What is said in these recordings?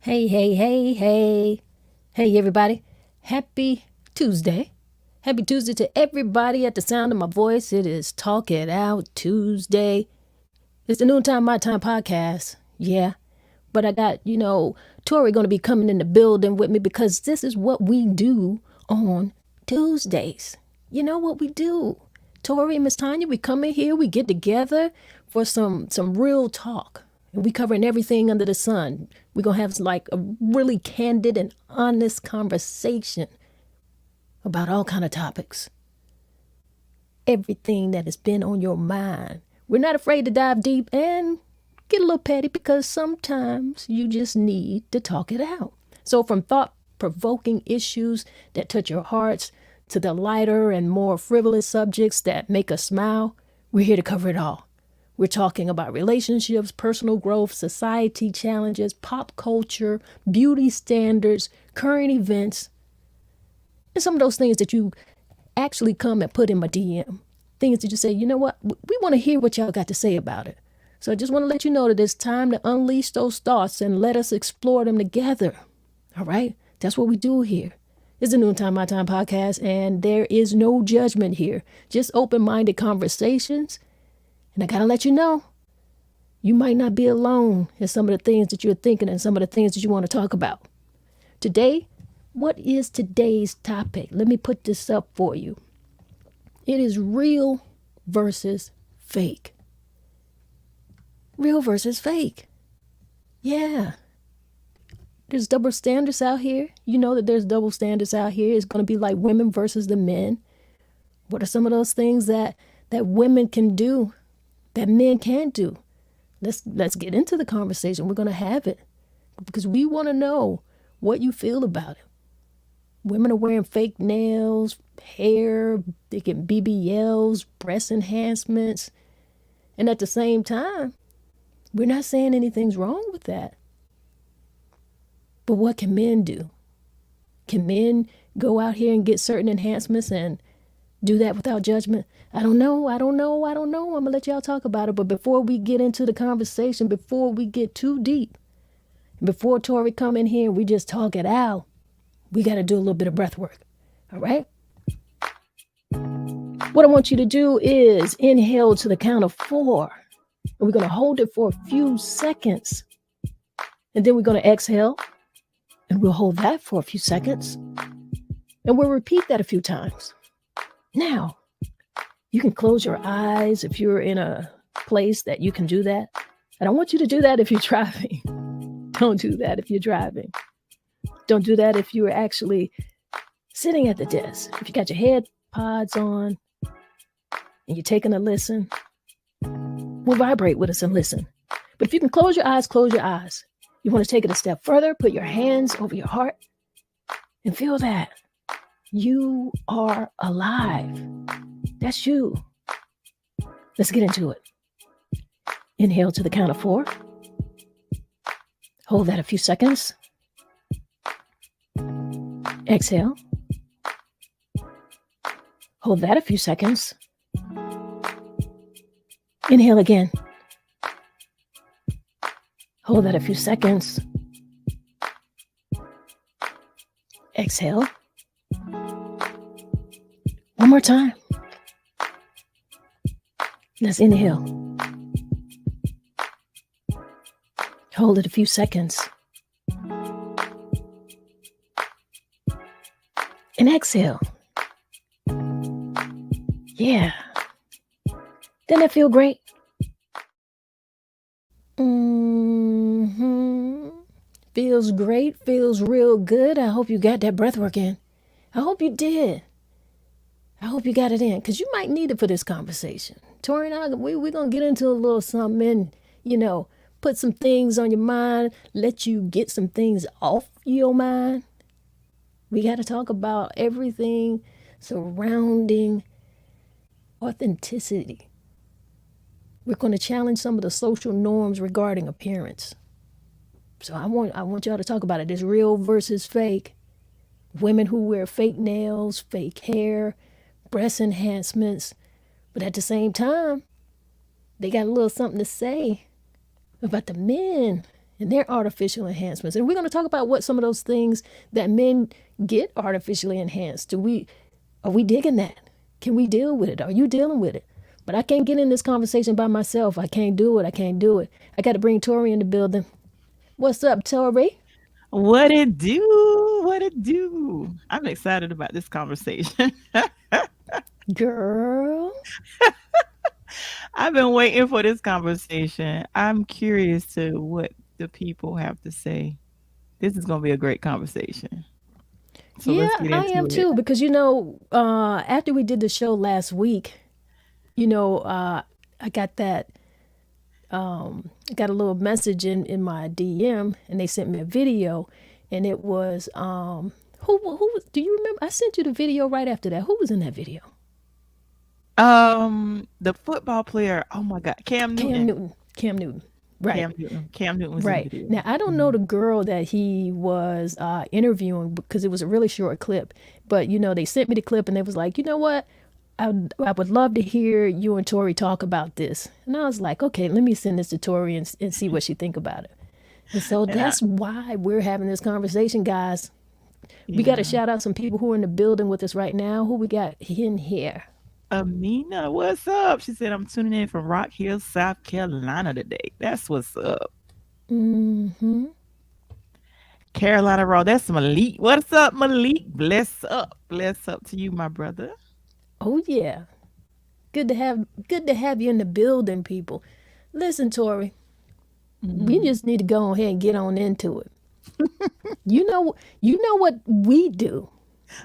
Hey, hey, hey, hey. Hey, everybody. Happy Tuesday. Happy Tuesday to everybody at the sound of my voice. It is Talk It Out Tuesday. It's the Noontime My Time podcast. Yeah. But I got, Tori going to be coming in the building with me because this is what we do on Tuesdays. You know what we do. Tori and MsTONYA, we come in here, we get together for some real talk. And we covering everything under the sun. We're going to have like a really candid and honest conversation about all kind of topics. Everything that has been on your mind. We're not afraid to dive deep and get a little petty because sometimes you just need to talk it out. So from thought-provoking issues that touch your hearts to the lighter and more frivolous subjects that make us smile, we're here to cover it all. We're talking about relationships, personal growth, society challenges, pop culture, beauty standards, current events, and some of those things that you actually come and put in my DM. Things that you say, you know what, we want to hear what y'all got to say about it. So I just want to let you know that it's time to unleash those thoughts and let us explore them together. All right? That's what we do here. It's a Noontime My Time podcast, and there is no judgment here. Just open-minded conversations. And I got to let you know, you might not be alone in some of the things that you're thinking and some of the things that you want to talk about. Today, what is today's topic? Let me put this up for you. It is real versus fake. Real versus fake. Yeah. There's double standards out here. You know that there's double standards out here. It's going to be like women versus the men. What are some of those things that women can do that men can't do? Let's get into the conversation. We're going to have it because we want to know what you feel about it. Women are wearing fake nails, hair, they get BBLs, breast enhancements. And at the same time, we're not saying anything's wrong with that. But what can men do? Can men go out here and get certain enhancements and do that without judgment? I don't know. I'm going to let y'all talk about it. But before we get into the conversation, before we get too deep, before Tori come in here and we just talk it out, we got to do a little bit of breath work. All right? What I want you to do is inhale to the count of 4. And we're going to hold it for a few seconds. And then we're going to exhale. And we'll hold that for a few seconds. And we'll repeat that a few times. Now, you can close your eyes if you're in a place that you can do that. And I want you to do that if you're driving. Don't do that if you're driving. Don't do that if you're actually sitting at the desk. If you got your head pods on and you're taking a listen, we'll vibrate with us and listen. But if you can close your eyes, close your eyes. You want to take it a step further, put your hands over your heart and feel that you are alive. That's you. Let's get into it. Inhale to the count of 4. Hold that a few seconds. Exhale. Hold that a few seconds. Inhale again. Hold that a few seconds. Exhale. One more time. Let's inhale. Hold it a few seconds. And exhale. Yeah. Doesn't that feel great? Feels great. Feels real good. I hope you got that breath work in. I hope you did. I hope you got it in because you might need it for this conversation. Tori and I, we're going to get into a little something and, put some things on your mind, let you get some things off your mind. We got to talk about everything surrounding authenticity. We're going to challenge some of the social norms regarding appearance. So I want y'all to talk about it. It's real versus fake. Women who wear fake nails, fake hair, breast enhancements. But at the same time, they got a little something to say about the men and they're artificial enhancements. And we're going to talk about what some of those things that men get artificially enhanced. Are we digging that? Can we deal with it? Are you dealing with it? But I can't get in this conversation by myself. I can't do it. I can't do it. I got to bring Tori in the building. What's up, Tori? What it do? What it do? I'm excited about this conversation. Girl. I've been waiting for this conversation. I'm curious to what the people have to say. This is going to be a great conversation. So Yeah, let's get I am into it. too. Because, after we did the show last week, I got that I got a little message in my DM, and they sent me a video, and it was do you remember? I sent you the video right after that. Who was in that video? The football player, oh my God, Cam Cam Newton. Newton. Cam Newton. Right. Cam Newton was in the Right. video. Now, I don't know Mhm. the girl that he was interviewing because it was a really short clip. But, they sent me the clip and they was like, you know what? I would love to hear you and Tori talk about this. And I was like, okay, let me send this to Tori and see what she think about it. And so And I, that's why we're having this conversation, guys. We got to yeah. shout out some people who are in the building with us right now. Who we got in here? Amina, what's up? She said, I'm tuning in from Rock Hill, South Carolina today. That's what's up. Mm-hmm. Carolina Raw. That's Malik. What's up, Malik? Bless up. Bless up to you, my brother. Oh yeah. Good to have you in the building, people. Listen, Tori, we Mhm. just need to go ahead and get on into it. You know what we do.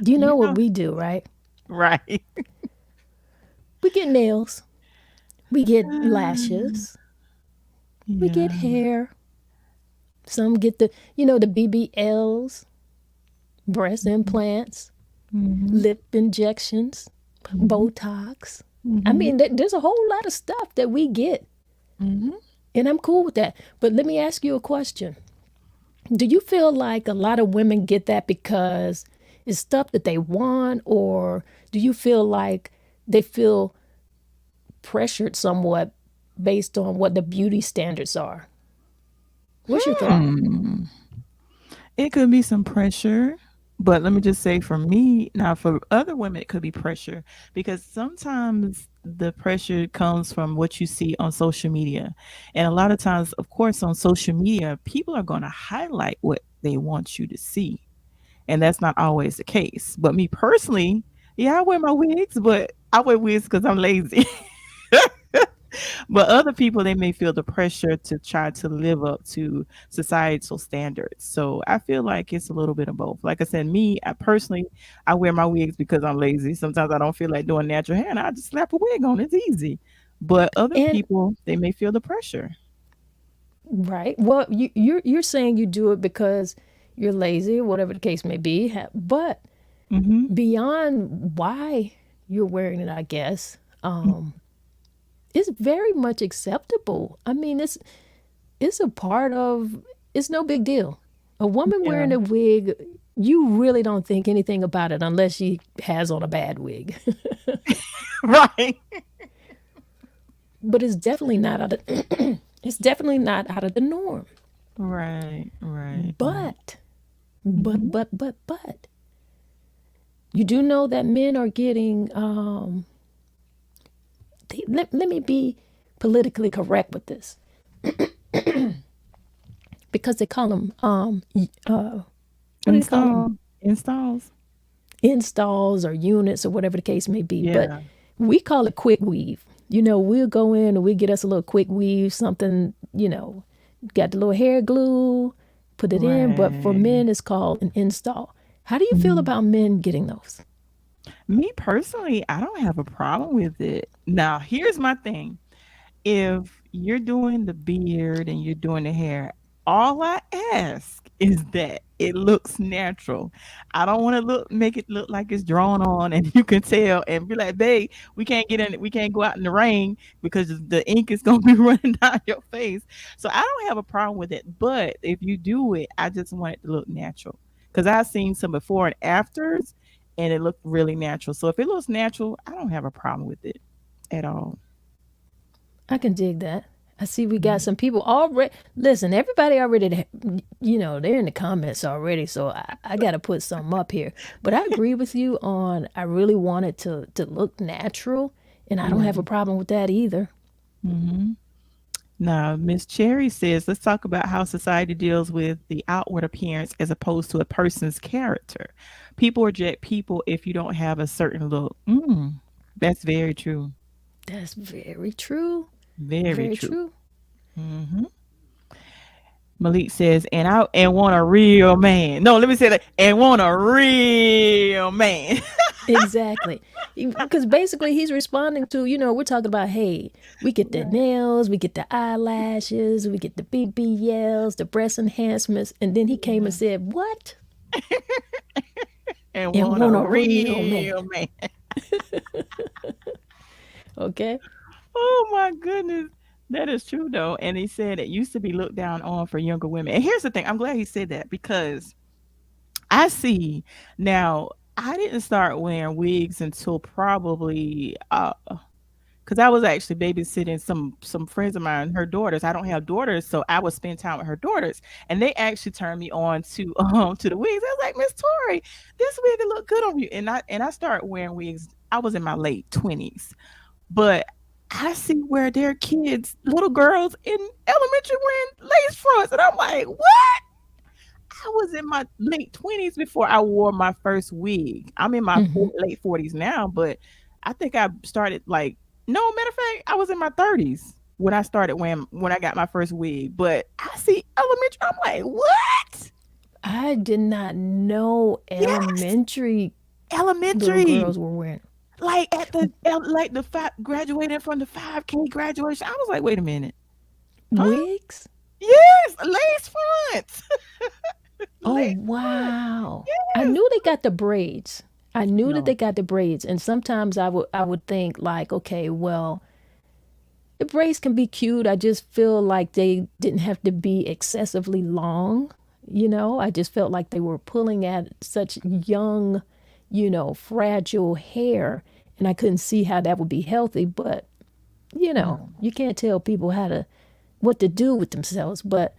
Do you You know what know, we do, right? right. We get nails, we get Um, lashes, we get yeah. hair. Some get the BBLs, breast implants, Mhm. lip injections, Mhm. Botox. I Mhm. mean, there's a whole lot of stuff that we get, Mhm. and I'm cool with that. But let me ask you a question. Do you feel like a lot of women get that because it's stuff that they want, or do you feel like they feel pressured somewhat based on what the beauty standards are? What's your thought? Hmm. It could be some pressure, but let me just say for me, now for other women, it could be pressure because sometimes the pressure comes from what you see on social media. And a lot of times, of course, on social media, people are going to highlight what they want you to see. And that's not always the case. But me personally, yeah, I wear my wigs, but I wear wigs because I'm lazy. But other people, they may feel the pressure to try to live up to societal standards. So I feel like it's a little bit of both. Like I said, me, I personally, I wear my wigs because I'm lazy. Sometimes I don't feel like doing natural hair, and I just slap a wig on. It's easy. But other And people, they may feel the pressure. right, well, you're saying you do it because you're lazy, whatever the case may be. But Hmm. beyond why you're wearing it, I guess, it's very much acceptable. I mean, it's a part of. It's no big deal. A woman Yeah. wearing a wig, you really don't think anything about it unless she has on a bad wig. Right. But it's definitely not out of it's definitely not out of the norm. Right. Right. Right. But Hmm. but you do know that men are getting let me be politically correct with this because they call them what do they call them, Install. Installs. installs or units or whatever the case may be, but Yeah. we call it quick weave. We'll go in and we get us a little quick weave, something, got the little hair glue, put it in. But for Right. men, it's called an install. How do you feel about men getting those? Me personally, I don't have a problem with it. Now, here's my thing. If you're doing the beard and you're doing the hair, all I ask is that it looks natural. I don't want to make it look like it's drawn on and you can tell and be like, babe, we can't go out in the rain because the ink is gonna be running down your face. So I don't have a problem with it. But if you do it, I just want it to look natural. Because I've seen some before and afters and it looked really natural. So if it looks natural, I don't have a problem with it at all. I can dig that. I see we got some people already. Listen, everybody already, they're in the comments already, so I got to put some up here. But I agree with you on I really want it to look natural, and I don't Yeah. have a problem with that either. Hmm. Now, Miss Cherry says, let's talk about how society deals with the outward appearance as opposed to a person's character. People reject people if you don't have a certain look. That's very true. That's very true. Very Very true. true. Hmm. Malik says, and want a real man. No, let me say that. And want a real man. Exactly. Because basically he's responding to, we're talking about, hey, we get the nails, we get the eyelashes, we get the BBLs, the breast enhancements. And then he came and said, what? And And want a want a real man. real man. Okay. Oh my goodness. That is true though. And he said it used to be looked down on for younger women. And here's the thing. I'm glad he said that because I see now I didn't start wearing wigs until probably because I was actually babysitting some friends of mine, her daughters. I don't have daughters, so I would spend time with her daughters, and they actually turned me on to the wigs. I was like, Miss Tori, this wig will look good on you, and I started wearing wigs. I was in my late 20s, but I see where there are kids, little girls in elementary wearing lace fronts, and I'm like, what? I was in my late 20s before I wore my first wig. I'm in my Hmm. late 40s now, but I think I started like no matter of fact, I was in my 30s when I started when I got my first wig. But I see elementary, I'm like, what? I did not know Yes, elementary little elementary. girls were wearing Like at like the graduating from the 5K graduation. I was like, wait a minute, huh? wigs. Yes, lace fronts, Oh, lace front. wow. I Yes. knew they got the braids. I knew that No. they got the braids. And sometimes I would think like, okay, well, the braids can be cute. I just feel like they didn't have to be excessively long. I just felt like they were pulling at such young, fragile hair. And I couldn't see how that would be healthy. But, No. you can't tell people what to do with themselves. But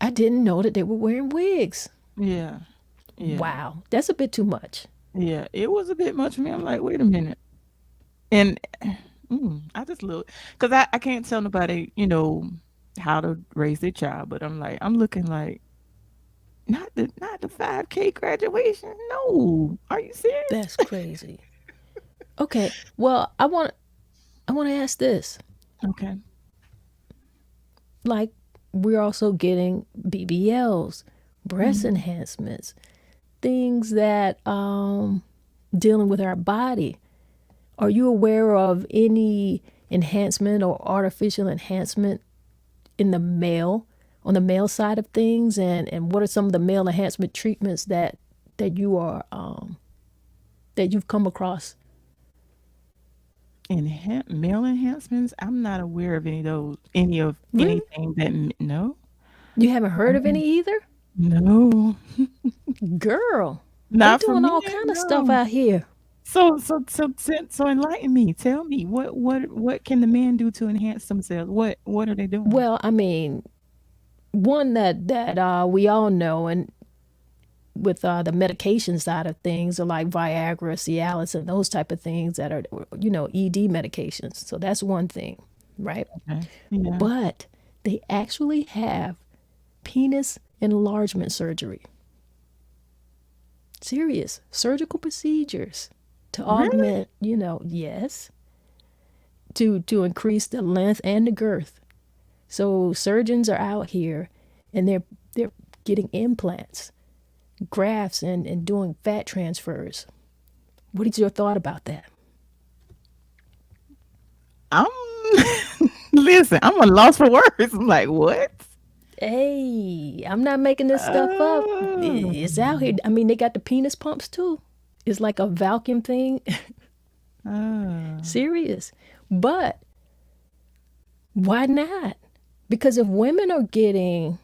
I didn't know that they were wearing wigs. Yeah. Yeah. Wow. That's a bit too much. Yeah, it was a bit much for me. I'm like, wait a minute. And I just look because I can't tell nobody, how to raise their child, but I'm looking like not the 5K graduation. No. Are you serious? That's crazy. Okay. Well, I want to ask this. Okay. Like, we're also getting BBLs, breast Mhm. enhancements, things that dealing with our body. Are you aware of any enhancement or artificial enhancement in the male on the male side of things, and what are some of the male enhancement treatments that you are that you've come across? Male enhancements. I'm not aware of any of those, any of Really? anything no. You haven't heard of any either? No. Girl, they Not for doing me. all kind of stuff No. out here. So enlighten me. Tell me what can the man do to enhance themselves? What are they doing? Well, I mean, one that we all know, and with the medication side of things, are like Viagra, Cialis, and those type of things that are ED medications. So that's one thing, right? Okay. Yeah. But they actually have penis enlargement surgery, serious surgical procedures to Really? augment, yes, to increase the length and the girth. So surgeons are out here, and they're getting implants, grafts, and doing fat transfers. What is your thought about that? I'm listen, I'm a loss for words. I'm like, what? Hey, I'm not making this stuff up. Oh. It's out here. I mean, they got the penis pumps too. It's like a vacuum thing. Oh. Serious. But why not? Because if women are getting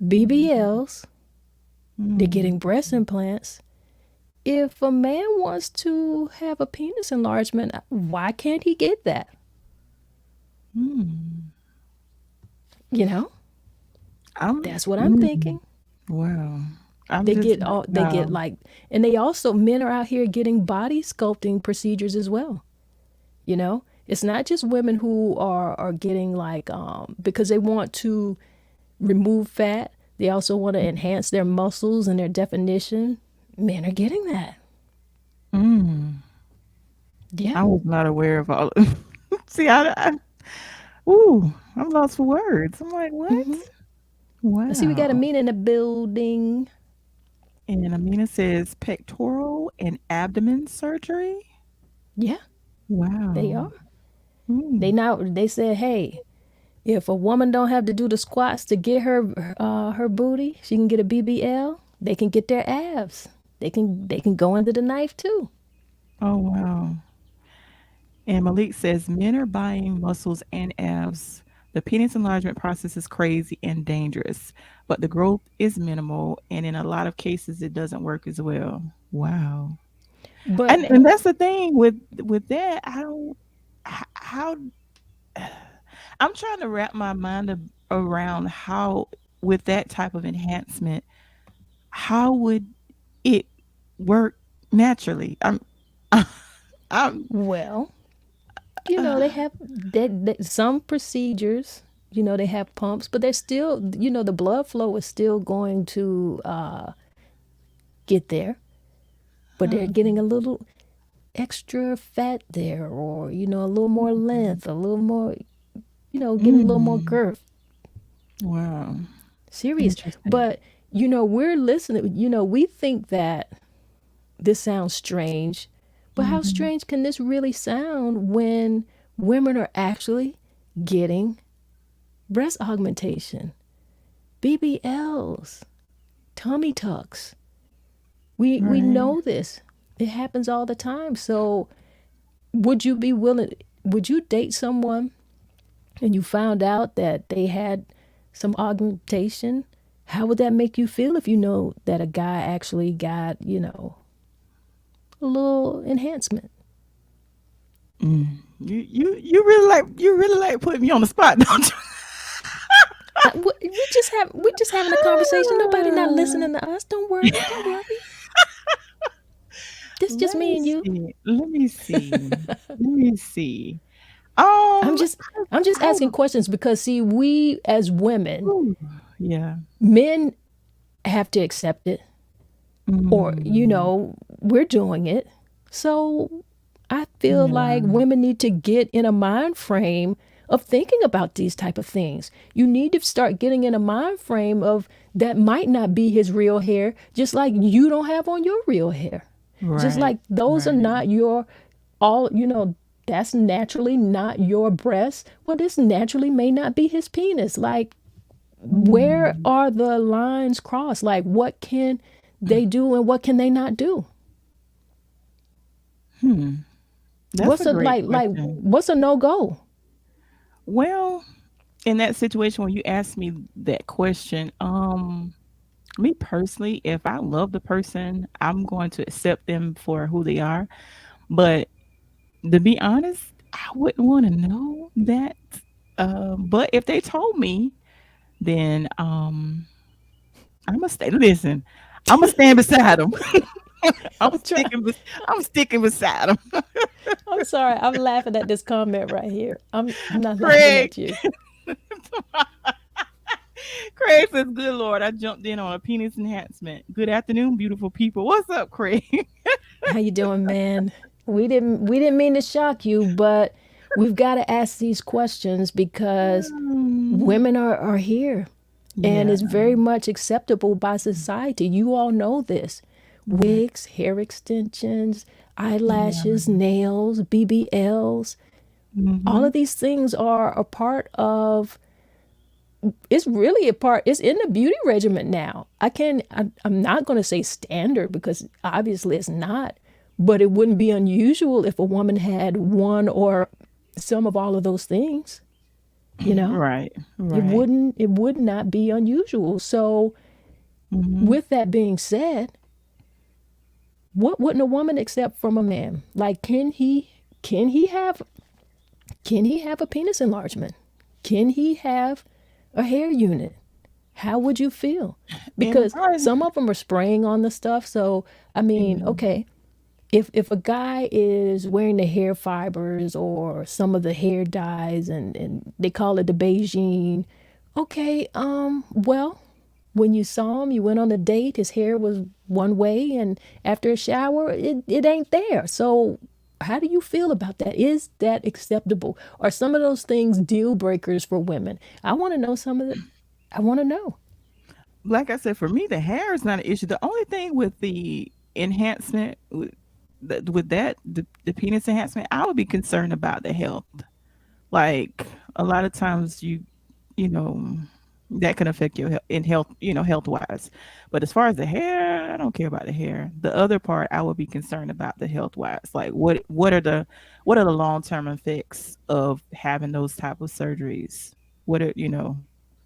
BBLs, they're Mm. getting breast implants. If a man wants to have a penis enlargement, why can't he get that? Mm. You know, I'm that's what I'm mm, thinking. wow. I'm They just get like, all they get wow. like, and they also men are out here getting body sculpting procedures as well. You know, it's not just women who are getting like because they want to remove fat. They also want to enhance their muscles and their definition. Men are getting that. Mm, Yeah. I was not aware of all. See, ooh, I'm lost for words. I'm like, what? Hmm. I see we got a Wow. mean in the building. And Amina says pectoral and abdomen surgery. Yeah, they Wow. are. Mm, They said, hey, if a woman don't have to do the squats to get her booty, she can get a BBL. They can get their abs. They can go under the knife too. oh wow. And Malik says men are buying muscles and abs. The penis enlargement process is crazy and dangerous, but the growth is minimal, and in a lot of cases, it doesn't work as well. Wow. But And that's the thing with that. I don't how I'm trying to wrap my mind around how with that type of enhancement, how would it work naturally? I'm well, they have some procedures. They have pumps, but they're still, the blood flow is still going to get there, but they're getting a little extra fat there, or a little more length, a little more, getting a little more mm, girth. wow. Serious. Interesting. But we're listening. We think that this sounds strange, but how Mhm. strange can this really sound when women are actually getting breast augmentation, BBLs, tummy tucks? We Right. know this. It happens all the time. So would you be willing? Would you date someone and you found out that they had some augmentation? How would that make you feel if you know that a guy actually got, a little enhancement? You really like putting me on the spot, don't you? We just having a conversation. Nobody not listening to us. Don't worry. Don't worry. This just Let me me and you. see. Let me see. Let me see. I'm Um, just I'm just I asking questions because see, we as women, ooh, yeah. men have to accept it, or Mm, we're doing it. So I feel like yeah. women need to get in a mind frame of thinking about these type of things. You need to start getting in a mind frame of that might not be his real hair, just like you don't have on your real hair. Just Right. like those are Right. not your all, that's naturally not your breast. Well, this naturally may not be his penis. Like, where Mm, are the lines crossed? Like, what can they do and what can they not do? hmm. That's What's a a great like question. what's a no go? Well, in that situation when you ask me that question, me personally, if I love the person, I'm going to accept them for who they are. But to be honest, I wouldn't want to know that. But if they told me, then I'm gonna stay. Listen, I'm gonna stand beside them. I'm I'm trying. sticking. I'm sticking beside them. I'm sorry. I'm laughing at this comment right here. I'm not laughing Craig, at you. Craig says, "Good Lord, I jumped in on a penis enhancement. Good afternoon, beautiful people. What's up, Craig?" How you doing, man? We didn't mean to shock you, but we've got to ask these questions because Um, women are here, and yeah, it's very much acceptable by society. You all know this. right. Wigs, hair extensions, Yeah. eyelashes, nails, BBLs, all Mm-hmm. of these things are a part of, it's really a part, it's in the beauty regimen now. I'm not going to say standard because obviously it's not, but it wouldn't be unusual if a woman had one or some of all of those things, you know? Right. It Right. wouldn't it would not be unusual. So Mm-hmm. with that being said, what wouldn't a woman accept from a man? Like, can he have a penis enlargement? Can he have a hair unit, how would you feel? And Because I, some of them are spraying on the stuff. So, I mean, yeah. okay, if a guy is wearing the hair fibers or some of the hair dyes and they call it the Beijing, okay, well, when you saw him, you went on a date, his hair was one way, and after a shower, it ain't there. So how do you feel about that? Is that acceptable? Are some of those things deal breakers for women? I want to know some of the, I want to know. Like I said, for me, the hair is not an issue. The only thing with the enhancement, with that, the penis enhancement, I would be concerned about the health. Like a lot of times, you know, that can affect your health in health, health wise. But as far as the hair, I don't care about the hair. The other part, I would be concerned about the health wise. Like what are the long term effects of having those type of surgeries? What are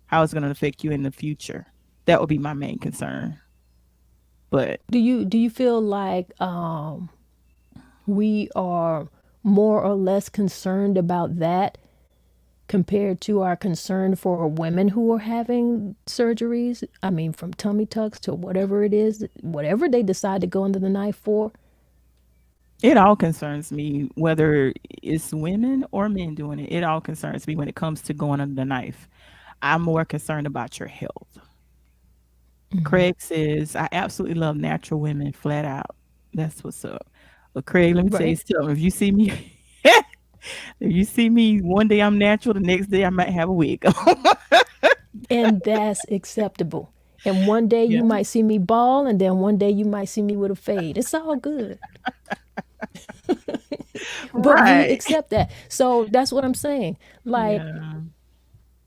how it's going to affect you in the future? That would be my main concern. But Do you feel like we are more or less concerned about that compared to our concern for women who are having surgeries? I mean, from tummy tucks to whatever it is, whatever they decide to go under the knife for. it all concerns me, whether it's women or men doing it. It all concerns me when it comes to going under the knife. I'm more concerned about your health. Craig says, I absolutely love natural women flat out. That's what's up. But Craig, let me tell you Right. something. If you see me, if you see me one day I'm natural, the next day I might have a wig. And that's acceptable. And one day you Yeah. might see me bald, and then one day you might see me with a fade. It's all good. But we Right. accept that. So that's what I'm saying. Like, Yeah.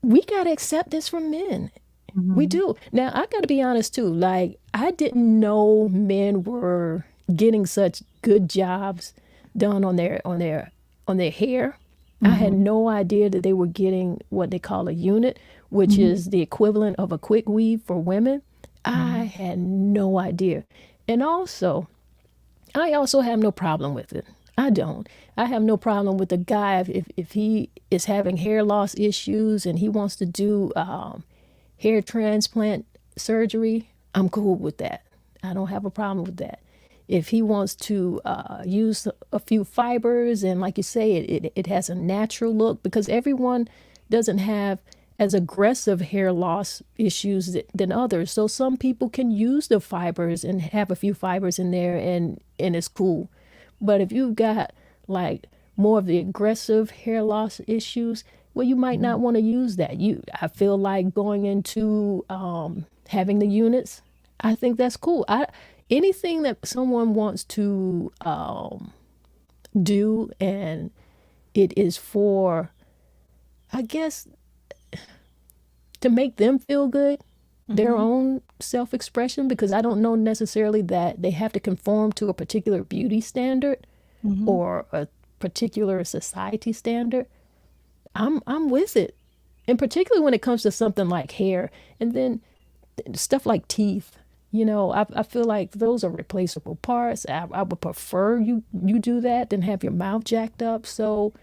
we got to accept this from men. We Mhm. do. Now, I got to be honest too. Like, I didn't know men were getting such good jobs done on their hair. I had Mhm. no idea that they were getting what they call a unit, which Mhm. is the equivalent of a quick weave for women. I Mhm. had no idea. And also, I also have no problem with it. I don't. I have no problem with the guy if he is having hair loss issues and he wants to do hair transplant surgery. I'm cool with that. I don't have a problem with that. If he wants to use a few fibers and, like you say, it has a natural look, because everyone doesn't have as aggressive hair loss issues than others. So some people can use the fibers and have a few fibers in there, and it's cool. But if you've got like more of the aggressive hair loss issues, well, you might Mhm. not want to use that. I feel like going into having the units. I think that's cool. Anything that someone wants to do, and it is for, I guess, to make them feel good, their Mhm. own self expression, because I don't know necessarily that they have to conform to a particular beauty standard Mhm. or a particular society standard. I'm with it. And particularly when it comes to something like hair, and then stuff like teeth. I feel like those are replaceable parts. I would prefer you do that than have your mouth jacked up. So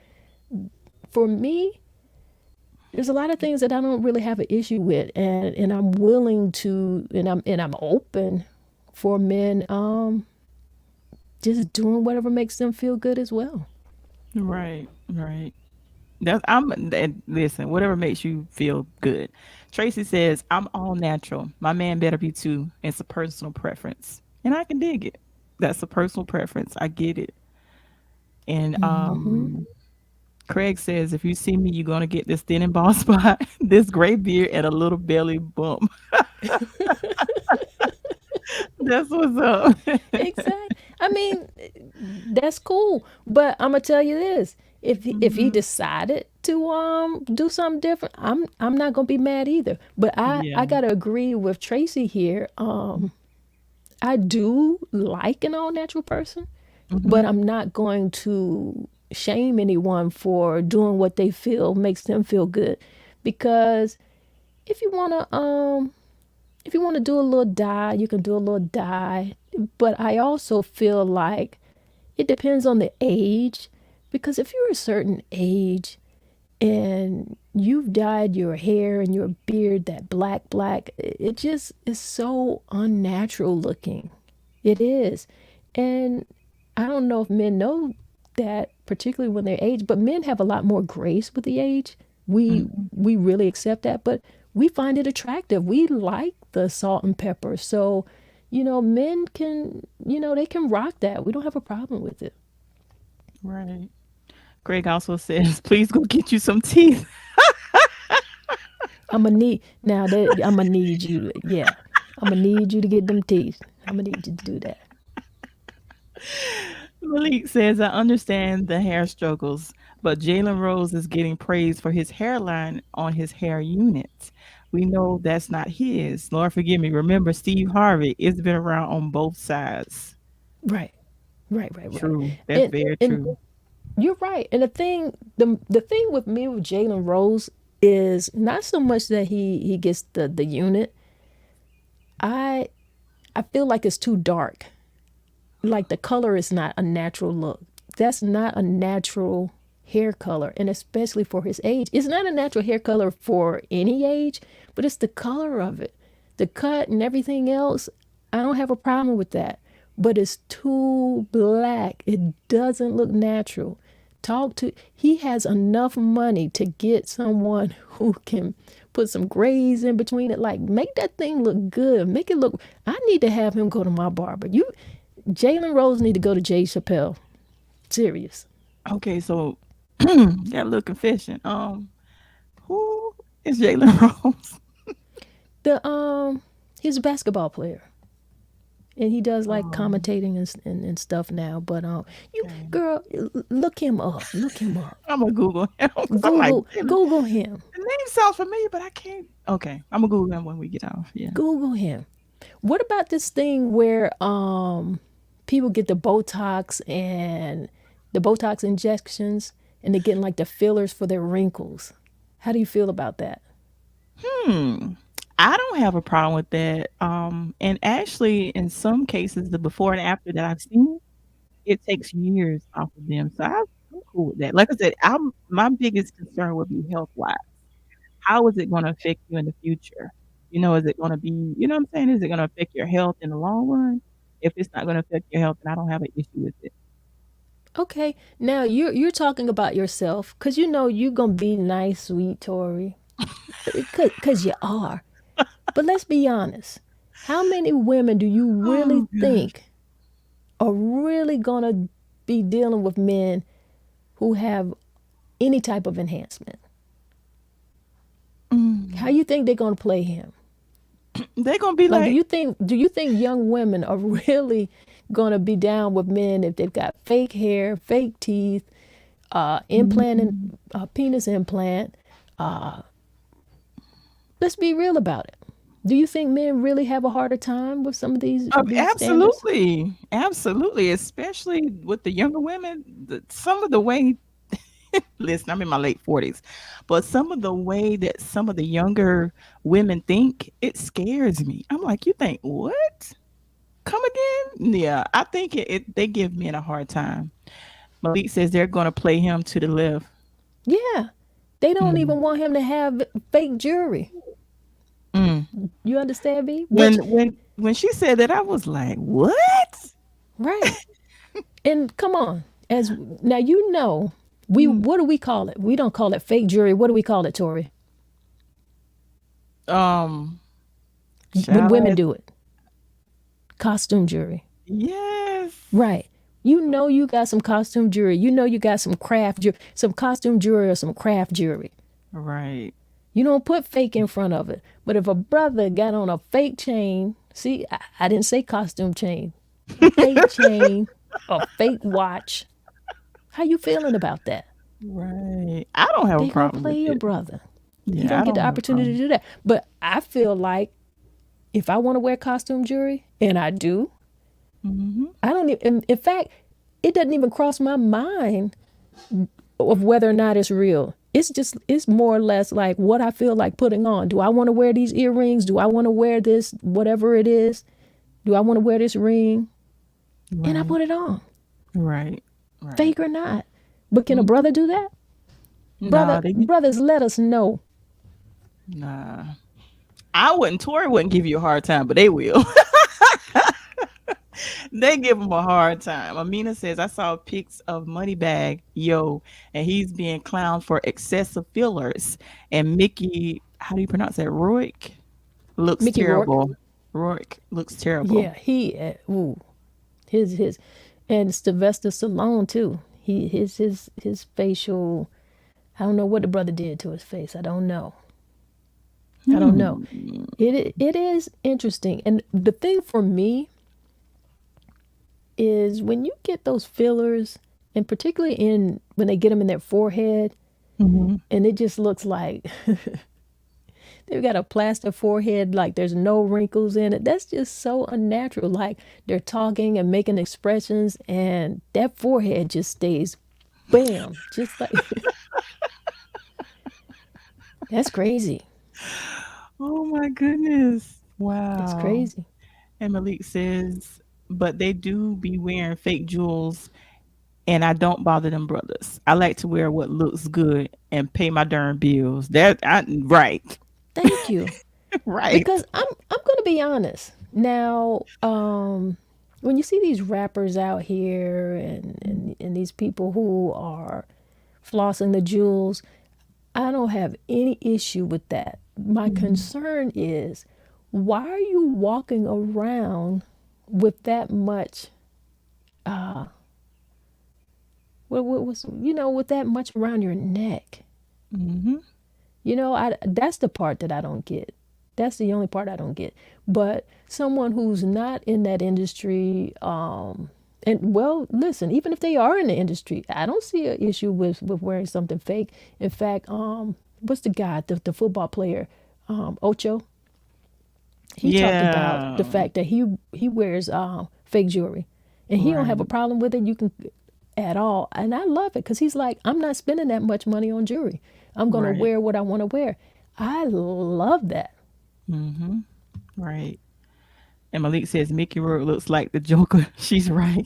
for me, there's a lot of things that I don't really have an issue with, and I'm willing to, and I'm open for men just doing whatever makes them feel good as well. Right. Right. And listen, whatever makes you feel good. Tracy says, I'm all natural. My man better be too. It's a personal preference. And I can dig it. That's a personal preference. I get it. And Craig says, if you see me, you're gonna get this thin and bald spot, this gray beard, and a little belly bump. That's what's up. Exactly. I mean, that's cool. But I'm gonna tell you this: if he Mhm. decided to do something different, I'm not gonna be mad either. But I Yeah. gotta agree with Tracy here. I do like an all natural person, but Mhm. I'm not going to shame anyone for doing what they feel makes them feel good, because if you wanna if you want to do a little dye, you can do a little dye. But I also feel like it depends on the age, because if you're a certain age and you've dyed your hair and your beard that black, it just is so unnatural looking. It is. And I don't know if men know that, particularly when they age, but men have a lot more grace with the age. we Mhm. we really accept that, but we find it attractive. We like the salt and pepper. So, men can, they can rock that. We don't have a problem with it. Right. Greg also says, please go get you some teeth. I'm gonna need now that I'm gonna need you. Yeah, I'm gonna need you to get them teeth. I'm gonna need you to do that. Malik says, I understand the hair struggles, but Jalen Rose is getting praise for his hairline on his hair unit. We know that's not his. Lord forgive me. Remember, Steve Harvey, it's been around on both sides. Right, right. True. That's And very and true. you're right. And the thing with me with Jalen Rose is not so much that he gets the unit. I I feel like it's too dark. Like the color is not a natural look. That's not a natural hair color, and especially for his age. It's not a natural hair color for any age, but it's the color of it. The cut and everything else, I don't have a problem with that. But it's too black. It doesn't look natural. He has enough money to get someone who can put some grays in between it. Like, make that thing look good. Make it look. I need to have him go to my barber. Jalen Rose need to go to Jay Chappelle. Serious. Okay, so got a little confession. Who is Jalen Rose? The he's a basketball player, and he does like Um, commentating and stuff now. But you okay. girl, look him up. Look him up. I'm gonna Google him because I'm like, Google "Jalen, Google him. the name sounds familiar, but I can't. Okay, I'm gonna Google him when we get off. Yeah. Google him. What about this thing where people get the Botox injections and they're getting like the fillers for their wrinkles? How do you feel about that? Hmm. I don't have a problem with that. And actually, in some cases, the before and after that I've seen, it takes years off of them. So I'm cool with that. Like I said, my biggest concern would be health wise. How is it going to affect you in the future? Is it going to be, what I'm saying? Is it going to affect your health in the long run? If it's not going to affect your health, then I don't have an issue with it. Okay, now you're talking about yourself, cause you're gonna be nice, sweet Tori, cause you are. But let's be honest. How many women do you really Oh gosh. think are really gonna be dealing with men who have any type of enhancement? How Mm. you think they're gonna play him? They're gonna be Like, like, do you think young women are really gonna be down with men if they've got fake hair, fake teeth, implant and mm, penis implant? Let's be real about it. Do you think men really have a harder time with some of these standards? absolutely, absolutely, especially with the younger women. Some of the way, listen, I'm in my late 40s, but some of the way that some of the younger women think, it scares me. I'm like, you think what? Come again? Yeah, I think they give men a hard time. Malik says they're going to play him to the left. Yeah, they don't Mm, even want him to have fake jewelry. mm. You understand me? When Which, when she said that, I was like, what? right? And come on, as now we Mm. what do we call it? We don't call it fake jewelry. What do we call it, Tori? Um, When women child, do it, costume jewelry. yes, Right. You got some costume jewelry. You got some some costume jewelry or some craft jewelry. right. You don't put fake in front of it. But if a brother got on a fake chain, see, I didn't say costume chain, a fake chain, a fake watch. How you feeling about that? Right. I don't have a They gonna problem play with your it. brother. He Yeah, don't I get the don't have a opportunity to problem. do that. But I feel like if I want to wear costume jewelry, and I do, Mhm. I don't even. In fact, it doesn't even cross my mind of whether or not it's real. It's more or less like what I feel like putting on. Do I want to wear these earrings? Do I want to wear this whatever it is? Do I want to wear this ring? And I Right. put it on, Right. Right. fake or not. But can a Mm, brother do that? Nah, Brothers, let us know. nah. I wouldn't. Tori wouldn't give you a hard time, but they will. They give him a hard time. Amina says, I saw pics of Moneybag Yo, and he's being clowned for excessive fillers. And Mickey, how do you pronounce that? Rourke looks Mickey Rourke. terrible. Rourke looks terrible. Yeah, his and Sylvester Stallone too. His facial. I don't know what the brother did to his face. I don't know. I don't know. Hmm. It is interesting, and the thing for me is when you get those fillers, and particularly in when they get them in their forehead, Hmm. and it just looks like they've got a plaster forehead, like there's no wrinkles in it. That's just so unnatural. Like they're talking and making expressions, and that forehead just stays bam, just like that's crazy. Oh my goodness. It's Wow. crazy. And Malik says, but they do be wearing fake jewels, and I don't bother them brothers. I like to wear what looks good and pay my darn bills. Right. Thank you. Right. Because I'm gonna be honest. Now, when you see these rappers out here and these people who are flossing the jewels, I don't have any issue with that. My Mhm. concern is why are you walking around with that much what was with that much around your neck? Mhm. I that's the part that I don't get. That's the only part I don't get. But someone who's not in that industry, and well, listen, even if they are in the industry, I don't see an issue with wearing something fake. In fact, what's the guy, the football player, Ocho? He talked about Yeah. the fact that he wears fake jewelry, and he don't have a Right. problem with it. You can at all, and I love it because he's like, I'm not spending that much money on jewelry. I'm gonna Right. wear what I want to wear. I love that. Mhm. Right. And Malik says Mickey Rourke looks like the Joker. She's right.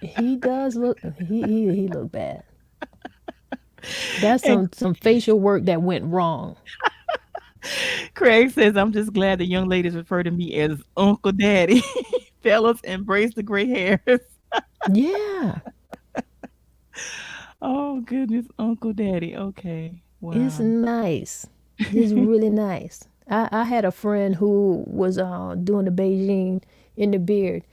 He does look. He look bad. That's And some facial work that went wrong. Craig says, I'm just glad the young ladies refer to me as Uncle Daddy. Fellas, embrace the gray hairs. Yeah, Oh, goodness. Uncle Daddy. Okay. it's Wow. nice. It's really nice. I had a friend who was doing the Beijing in the beard.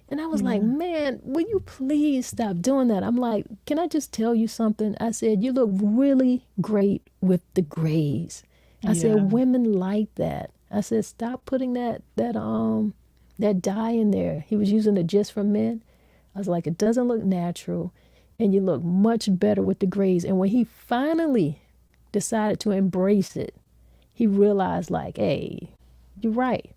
And I was like, Yeah. man, will you please stop doing that? I'm like, can I just tell you something? I said, you look really great with the grays. I Yeah. said, women like that. I said, stop putting that dye in there. He was using the Just for Men. I was like, it doesn't look natural, and you look much better with the grays. And when he finally decided to embrace it, he realized, like, hey, you're right.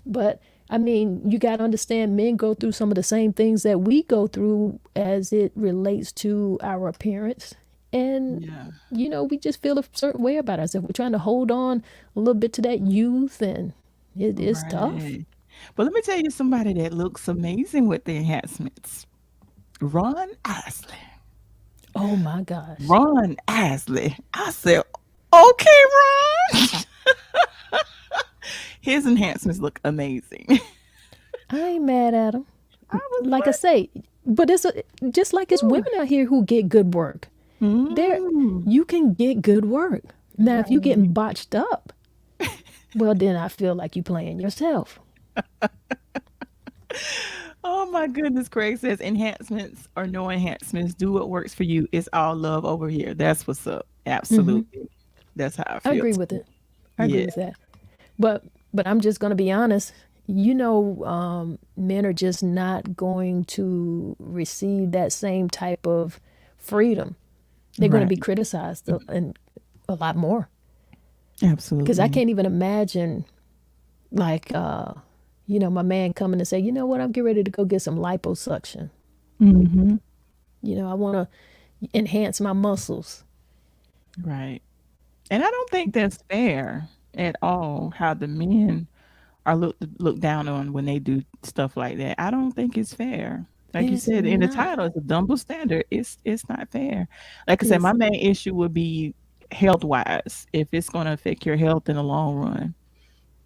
But I mean, you got to understand men go through some of the same things that we go through as it relates to our appearance. And, Yeah. we just feel a certain way about ourselves. We're trying to hold on a little bit to that youth, and it is tough. Right. But let me tell you somebody that looks amazing with the enhancements. Ron Isley. Oh my gosh. Ron Isley. I said, okay, Ron. His enhancements look amazing. I ain't mad at him. I was Like I say, but just like it's like, women out here who get good work. There, mm, you can get good work. Now, if you right. getting botched up, well, then I feel like you playing yourself. Oh my goodness. Craig says enhancements or no enhancements. Do what works for you. It's all love over here. That's what's up. Absolutely. That's how I I feel agree with too. it. I agree Yeah. with that. But I'm just gonna be honest. Men are just not going to receive that same type of freedom. They're going to Right. be criticized and a lot more. Because I Absolutely. can't even imagine, like, my man coming and say, you know what, I'm getting ready to go get some liposuction. Hmm. I want to enhance my muscles. Right. And I don't think that's fair at all how the men are looked down on when they do stuff like that. I don't think it's fair. Like you It's said, in the not. title, it's a double standard. It's not fair. Like I said, my It's main issue would be health wise. If it's going to affect your health in the long run,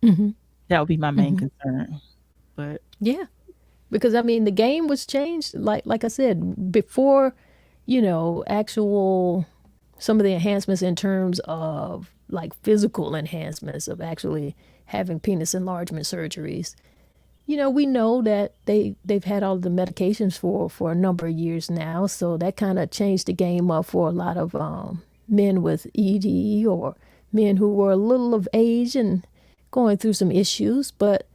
hmm that would be my main hmm concern. But yeah. Because I mean, the game was changed. Like I said before, actual some of the enhancements in terms of like physical enhancements of actually having penis enlargement surgeries. We know that they've had all the medications for a number of years now, so that kind of changed the game up for a lot of men with ED or men who were a little of age and going through some issues, but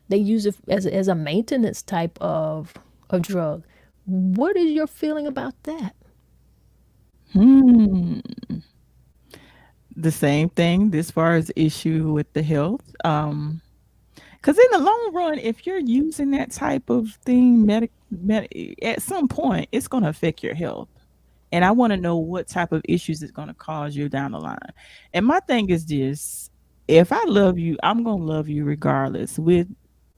they use it as a maintenance type of drug. What is your feeling about that? hmm, the same thing as far as issue with the health. Because in the long run, if you're using that type of thing, at some point, it's going to affect your health. And I want to know what type of issues it's going to cause you down the line. And my thing is this: if I love you, I'm going to love you regardless,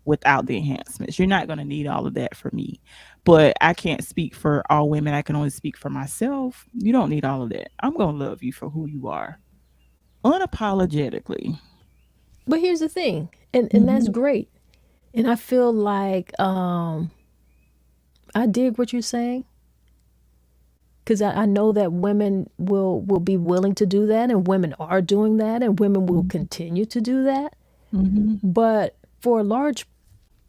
without the enhancements. You're not going to need all of that for me. But I can't speak for all women. I can only speak for myself. You don't need all of that. I'm going to love you for who you are, unapologetically. But here's the thing, and that's Hmm. great. And I feel like I dig what you're saying because I know that women will be willing to do that, and women are doing that, and women will continue to do that. Hmm. But for a large,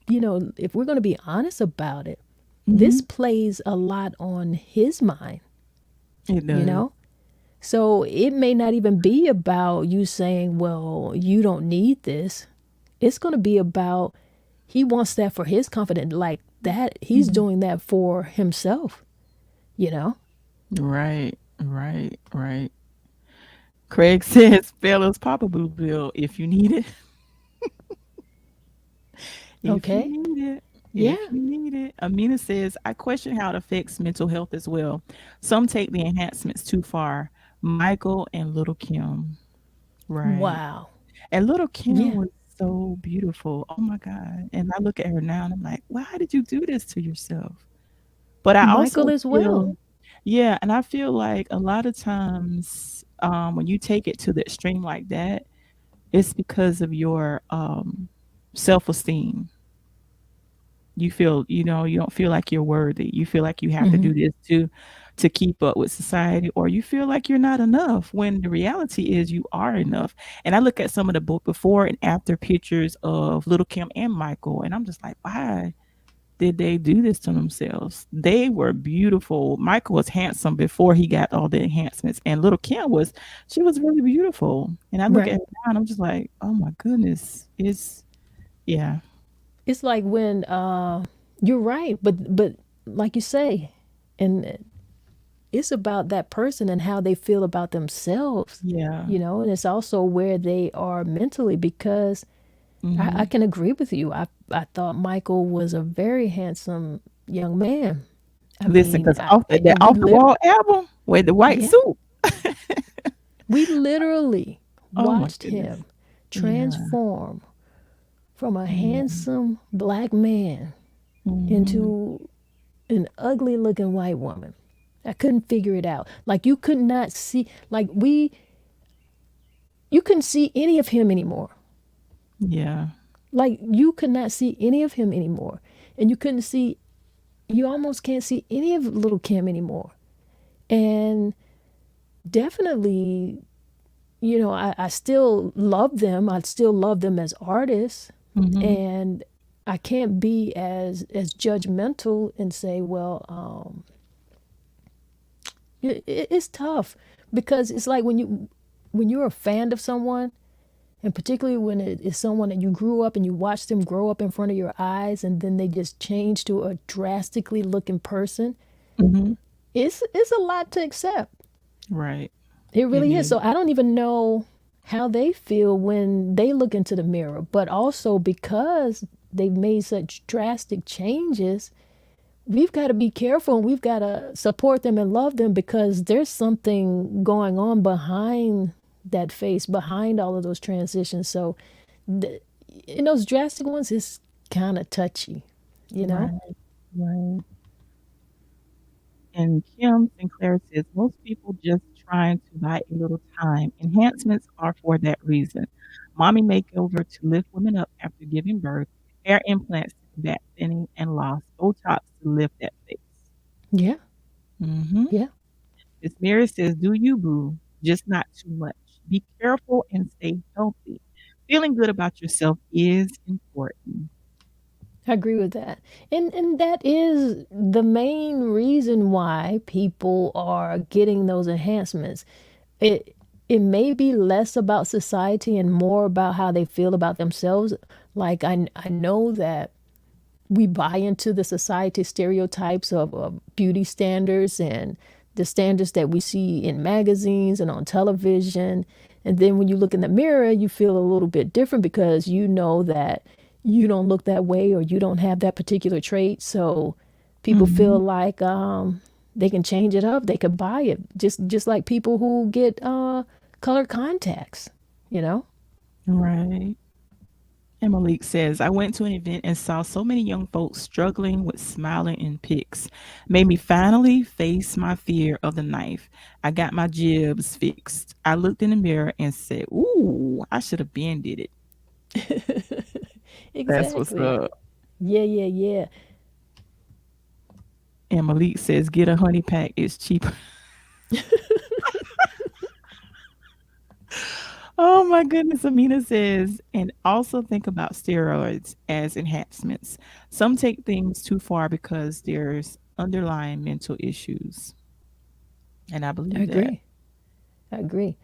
if we're going to be honest about it, this Hmm. plays a lot on his mind, It you does. know? So it may not even be about you saying, well, you don't need this. It's going to be about he wants that for his confidence. Like that, he's Mhm. doing that for himself, you know? Right, right, right. Craig says, "Fellas, Papa Blue Bill, if you need it, if you Okay. need it, Yeah. if you need it." Amina says, "I question how it affects mental health as well. Some take the enhancements too far. Michael and Little Kim, right? Wow. And Little Kim Yeah. was so beautiful. Oh my God! And I look at her now, and I'm like, why did you do this to yourself? But I Michael also as well. feel, yeah, and I feel like a lot of times when you take it to the extreme like that, it's because of your self-esteem. You feel, you don't feel like you're worthy. You feel like you have to Hmm. do this to keep up with society, or you feel like you're not enough when the reality is you are enough. And I look at some of the book before and after pictures of Little Kim and Michael, and I'm just like, why did they do this to themselves? They were beautiful. Michael was handsome before he got all the enhancements, and Little Kim was, she was really beautiful. And I look at Right. her now, and I'm just like, oh my goodness, it's yeah. It's like when you're right, but like you say, and it's about that person and how they feel about themselves, Yeah. and it's also where they are mentally because I Hmm. can agree with you. I thought Michael was a very handsome young man. I Listen, mean, because off that and off the wall album with the white yeah, suit. we literally Oh my watched goodness. him Yeah. transform from a Yeah. handsome black man Hmm. into an ugly looking white woman. I couldn't figure it out. Like you could not see, you couldn't see any of him anymore. Yeah. Like you could not see any of him anymore. And you almost can't see any of little Kim anymore. And definitely, I still love them. I still love them as artists. Hmm. And I can't be as judgmental and say, well, it's tough because it's like when you're a fan of someone, and particularly when it is someone that you grew up and you watched them grow up in front of your eyes, and then they just change to a drastically looking person. Hmm. It's a lot to accept. Right. It It really is. is. So I don't even know how they feel when they look into the mirror, but also because they've made such drastic changes, we've got to be careful and we've got to support them and love them because there's something going on behind that face, behind all of those transitions. So, the, in those drastic ones, it's kind of touchy, you know? Right. Right. And Kim Sinclair says most people just trying to buy a little time. Enhancements are for that reason. Mommy makeover to lift women up after giving birth, hair implants to combat thinning and loss, Botox to lift that face. Yeah. Mm-hmm. Yeah. Miss Mary says, "Do you, boo? Just not too much. Be careful and stay healthy. Feeling good about yourself is important." I agree with that. And that is the main reason why people are getting those enhancements. It it may be less about society and more about how they feel about themselves. Like I know that we buy into the society stereotypes of beauty standards and the standards that we see in magazines and on television. And then when you look in the mirror, you feel a little bit different because you know that you don't look that way or you don't have that particular trait. So people feel Mhm. like they can change it up. They could buy it just like people who get colored contacts, you know? Right. And Malik says, "I went to an event and saw so many young folks struggling with smiling in pics. Made me finally face my fear of the knife. I got my jibs fixed. I looked in the mirror and said, 'Ooh, I should have been did it.'" That's what's Exactly. up. Yeah, yeah, yeah. And Malik says, "Get a honey pack. It's cheaper." Oh my goodness. Amina says, "And also think about steroids as enhancements. Some take things too far because there's underlying mental issues." And I I believe that. agree. I agree.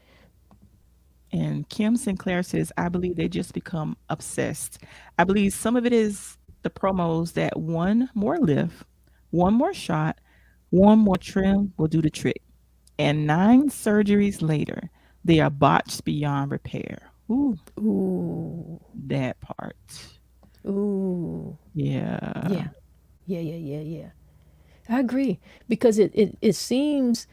And Kim Sinclair says, "I believe they just become obsessed. I believe some of it is the promos that one more lift, one more shot, one more trim will do the trick. And 9 surgeries later, they are botched beyond repair." Ooh, Ooh, that part. ooh. Yeah. Yeah, yeah, yeah, yeah, yeah. I agree because it seems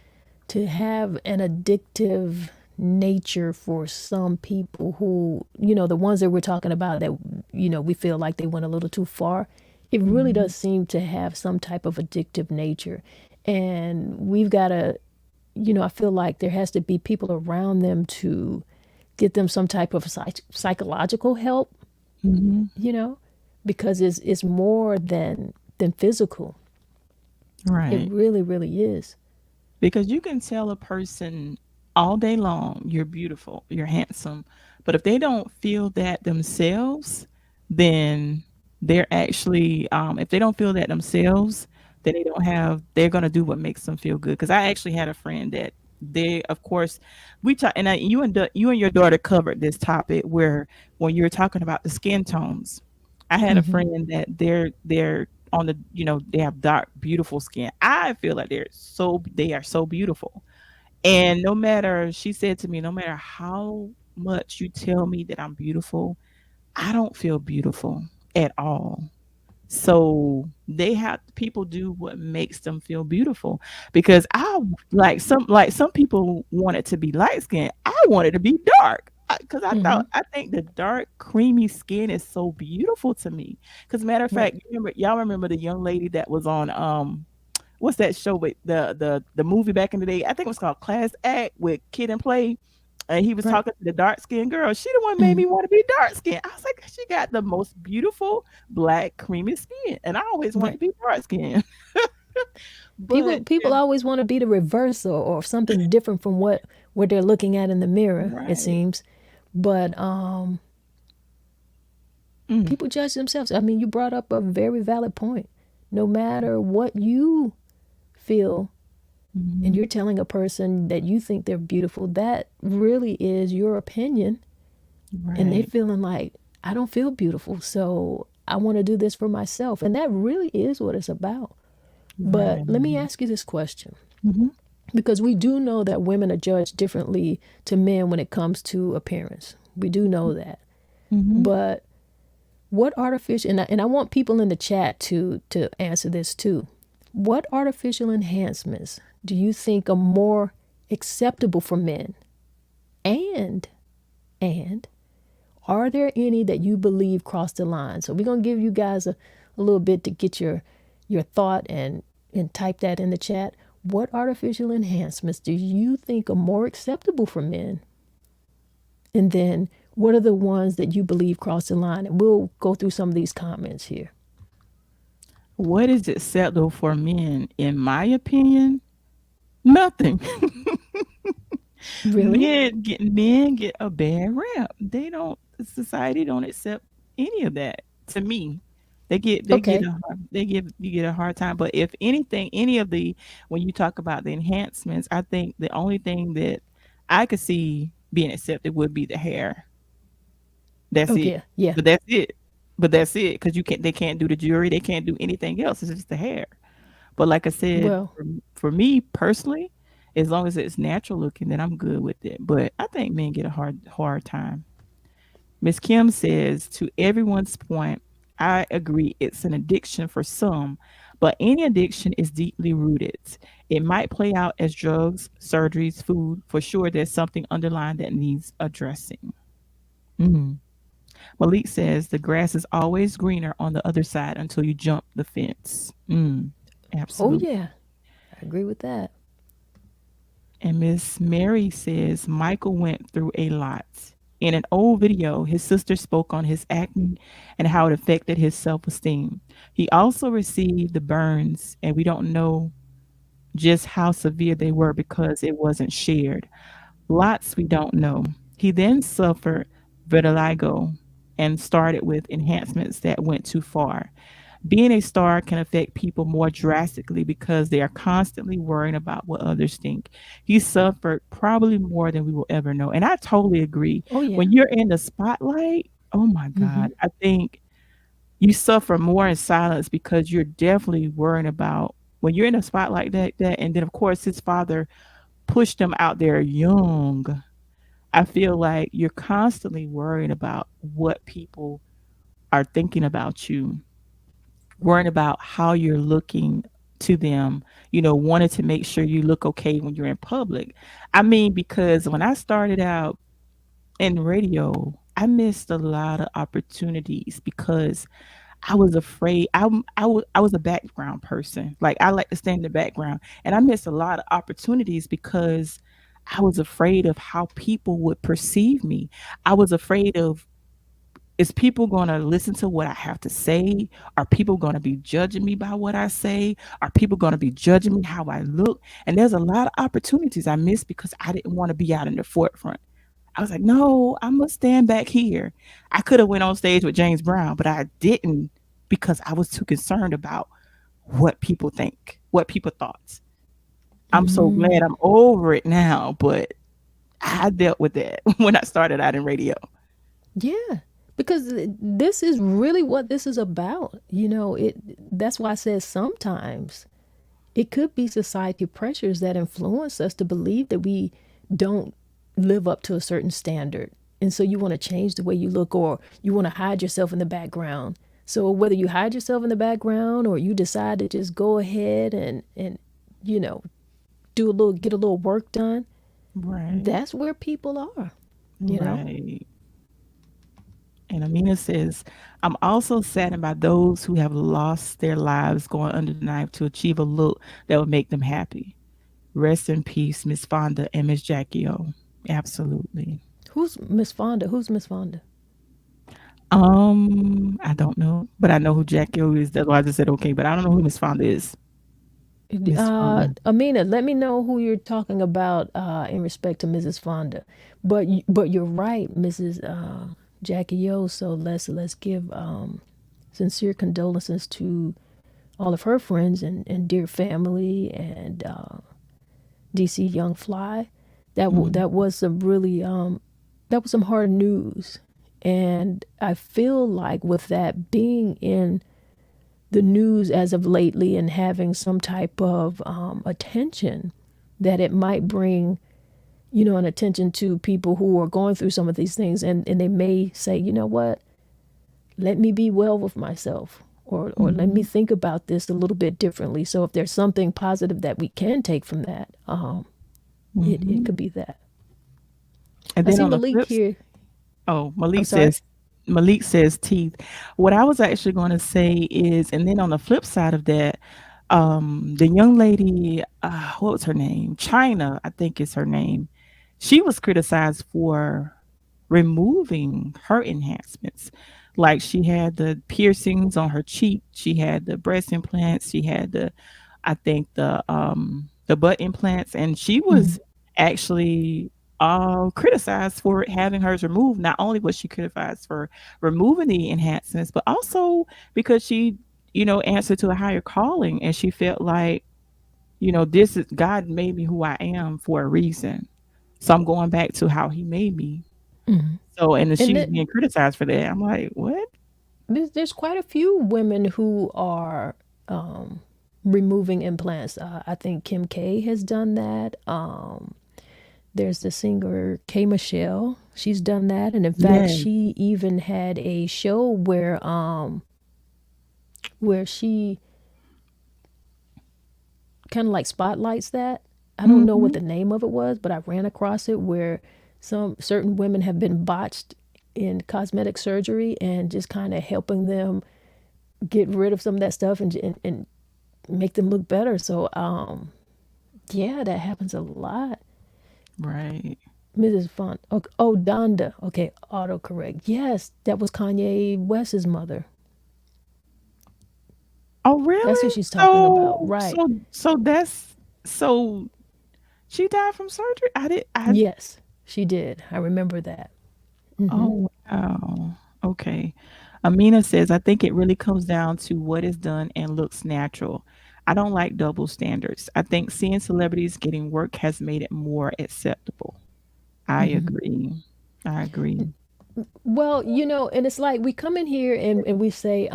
to have an addictive nature for some people who, the ones that we're talking about that, we feel like they went a little too far. It really Mhm. does seem to have some type of addictive nature. And we've got to, I feel like there has to be people around them to get them some type of psychological help, Mhm. you know, because it's more than physical. It Right. really, really is. Because you can tell a person all day long, "You're beautiful, you're handsome," but if they don't feel that themselves, then they're actually, if they don't feel that themselves, then they're gonna do what makes them feel good. Because I actually had a friend that of course, we talk, and you and your daughter covered this topic where when you were talking about the skin tones. I had a friend that they're on the, they have dark, beautiful skin. I feel like they are so beautiful. And no matter, she said to me, "No matter how much you tell me that I'm beautiful, I don't feel beautiful at all." So they have people do what makes them feel beautiful. Because like some people want it to be light skin. I want it to be dark. Because I think the dark, creamy skin is so beautiful to me. Because matter of Right. fact, y'all remember the young lady that was on what's that show with the movie back in the day? I think it was called Class Act with Kid and Play. And he was Right. talking to the dark skinned girl. She the one made me want to be dark skinned. I was like, she got the most beautiful black creamy skin, and I always wanted Right. to be dark skinned. People But people always want to be the reverse or something different from what they're looking at in the mirror, it right, seems. But mm, people judge themselves. I mean, you brought up a very valid point. No matter what you feel and hmm, you're telling a person that you think they're beautiful, that really is your opinion and they right, feeling like I don't feel beautiful, so I want to do this for myself. And that really is what it's about. But right, let me ask you this question, hmm, because we do know that women are judged differently to men when it comes to appearance. We do know that. hmm, But what artificial, and I want people in the chat to answer this too. What artificial enhancements do you think are more acceptable for men? And and are there any that you believe cross the line? So we're gonna give you guys a little bit to get your thought and type that in the chat. What artificial enhancements do you think are more acceptable for men? And then what are the ones that you believe cross the line? And we'll go through some of these comments here. What is acceptable for men? In my opinion, nothing. Really? Men get a bad rap. They don't Society don't accept any of that. To me, Okay. they give you get a hard time. But if anything, any of the when you talk about the enhancements, I think the only thing that I could see being accepted would be the hair. That's Oh, it. yeah. Yeah. But that's it. But that's it because you can't. They can't do the jewelry. They can't do anything else. It's just the hair. But like I said, Well, for me personally, as long as it's natural looking, then I'm good with it. But I think men get a hard time. Miss Kim says, to everyone's point, I agree it's an addiction for some, but any addiction is deeply rooted. It might play out as drugs, surgeries, food. For sure, there's something underlying that needs addressing. Mhm. Malik says the grass is always greener on the other side until you jump the fence. oh, Absolutely. yeah. I agree with that. And Miss Mary says Michael went through a lot. In an old video, his sister spoke on his acne and how it affected his self esteem. He also received the burns, and we don't know just how severe they were because it wasn't shared. Lots we don't know. He then suffered vitiligo and started with enhancements that went too far. Being a star can affect people more drastically because they are constantly worrying about what others think. He suffered probably more than we will ever know. And I totally agree. Oh, yeah. When you're in the spotlight, oh my Mm-hmm. God, I think you suffer more in silence because you're definitely worrying about when you're in a spotlight that and then of course his father pushed him out there young. I feel like you're constantly worrying about what people are thinking about you, worrying about how you're looking to them, wanting to make sure you look okay when you're in public. I mean, because when I started out in radio, I missed a lot of opportunities because I was afraid. I was a background person. Like I like to stay in the background, and I missed a lot of opportunities because I was afraid of how people would perceive me. I was afraid of, is people going to listen to what I have to say? Are people going to be judging me by what I say? Are people going to be judging me how I look? And there's a lot of opportunities I missed because I didn't want to be out in the forefront. I was like, no, I'm gonna stand back here. I could have went on stage with James Brown, but I didn't because I was too concerned about what people think, what people thought. I'm so glad Mm, I'm over it now, but I dealt with that when I started out in radio. yeah. Because this is really what this is about. That's why I said sometimes it could be society pressures that influence us to believe that we don't live up to a certain standard. And so you want to change the way you look, or you want to hide yourself in the background. So whether you hide yourself in the background or you decide to just go ahead and you know, get a little work done, Right, that's where people are, you know? right. And Amina says, I'm also saddened by those who have lost their lives going under the knife to achieve a look that would make them happy. Rest in peace, Miss Fonda and Miss Jackie O. Absolutely. Who's Miss Fonda? Who's Miss Fonda? I don't know, but I know who Jackie O is. That's why I just said okay, but I don't know who Miss Fonda is. Miss Fonda. Amina, let me know who you're talking about in respect to Mrs. Fonda. But you're right, Mrs. Jackie O. So let's give sincere condolences to all of her friends and dear family and DC Young Fly. Mm, That was some really that was some hard news, and I feel like with that being in the news as of lately and having some type of attention, that it might bring, an attention to people who are going through some of these things, and they may say, you know what, let me be well with myself, or let me mhm, think about this a little bit differently. So if there's something positive that we can take from that, it mhm. could be that. And I then see on the Malik flip, here. oh, I'm Malik sorry. says, Malik says teeth. What I was actually going to say is, and then on the flip side of that, the young lady, what was her name? China, I think is her name. She was criticized for removing her enhancements. Like she had the piercings on her cheek, she had the breast implants, she had the, I think the butt implants, and she was Mhm. actually criticized for having hers removed. Not only was she criticized for removing the enhancements, but also because she, answered to a higher calling, and she felt like, this is God made me who I am for a reason. So I'm going back to how he made me. Mhm. So, and then she And was being criticized for that. I'm like, what? there's quite a few women who are removing implants. I think Kim K has done that. There's the singer K Michelle. She's done that, and in fact, Yes, she even had a show where she kind of like spotlights that. I don't know what hmm the name of it was, but I ran across it where some certain women have been botched in cosmetic surgery and just kind of helping them get rid of some of that stuff and make them look better. So yeah, that happens a lot. right. Mrs. Font. Oh, Donda. Okay, autocorrect. Yes, that was Kanye West's mother. Oh, That's who really? she's talking about. So, Right. so she died from surgery. I. Yes, she did. I remember that. Oh, wow. Okay. Amina says, I think it really comes down to what is done and looks natural. I don't like double standards. I think seeing celebrities getting work has made it more acceptable. I agree. I agree. Well, and it's like we come in here and we say,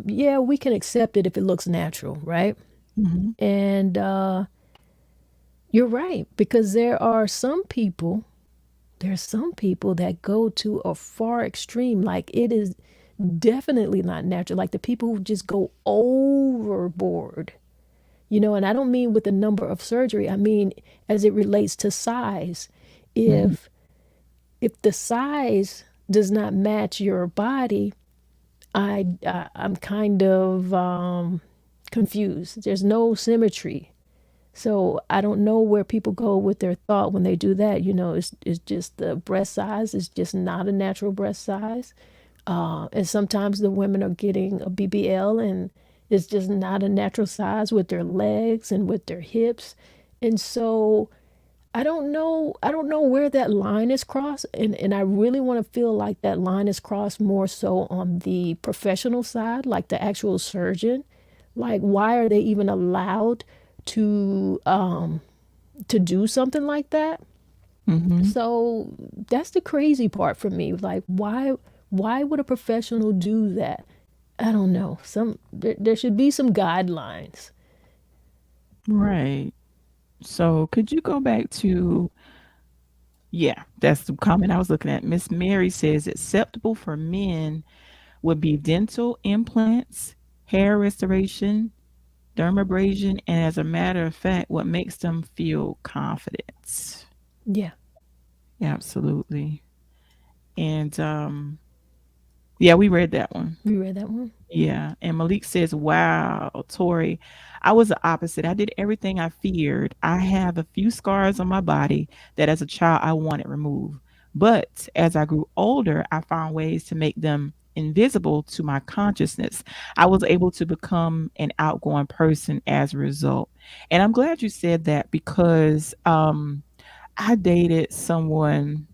yeah, we can accept it if it looks natural, right? Mhm. And you're right, because there's some people that go to a far extreme. Like it is definitely not natural. Like the people who just go overboard, and I don't mean with the number of surgery. I mean as it relates to size. Mhm. If the size does not match your body, I'm kind of confused. There's no symmetry. So I don't know where people go with their thought when they do that. It's just the breast size is just not a natural breast size. And sometimes the women are getting a BBL and it's just not a natural size with their legs and with their hips. And so I don't know where that line is crossed, and I really want to feel like that line is crossed more so on the professional side, like the actual surgeon. Like why are they even allowed to do something like that? Mhm. So that's the crazy part for me. Like why would a professional do that? I don't know. There should be some guidelines. Right. So, could you go back to, yeah, that's the comment I was looking at. Miss Mary says acceptable for men would be dental implants, hair restoration, dermabrasion, and as a matter of fact, what makes them feel confident. Yeah, Absolutely. And yeah, we read that one. you read that one. Yeah. And Malik says, wow, Tori, I was the opposite. I did everything I feared. I have a few scars on my body that as a child I wanted removed. But as I grew older, I found ways to make them invisible to my consciousness. I was able to become an outgoing person as a result. And I'm glad you said that because I dated someone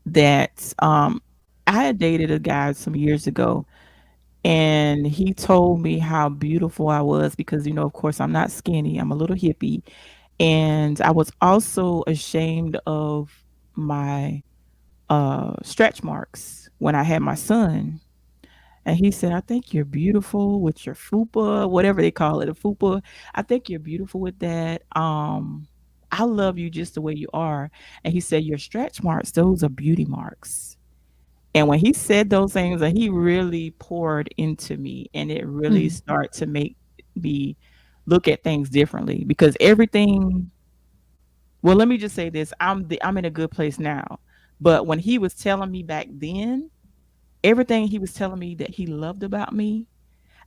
that I had dated a guy some years ago, and he told me how beautiful I was because, of course, I'm not skinny. I'm a little hippie. And I was also ashamed of my stretch marks when I had my son. And he said, I think you're beautiful with your fupa, whatever they call it, a fupa. I think you're beautiful with that. I love you just the way you are. And he said, your stretch marks, those are beauty marks. And when he said those things, and he really poured into me, and it really started to make me look at things differently because everything. Well, let me just say this: I'm in a good place now, but when he was telling me back then, everything he was telling me that he loved about me,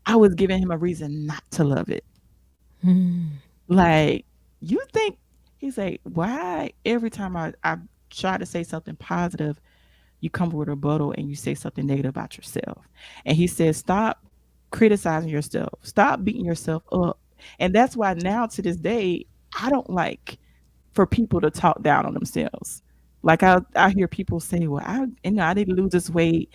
I was giving him a reason not to love it. Like, you think he's like, why every time I try to say something positive, you come with a rebuttal and you say something negative about yourself. And he says, stop criticizing yourself, stop beating yourself up. And that's why now to this day, I don't like for people to talk down on themselves. Like I hear people say, well, I need to lose this weight.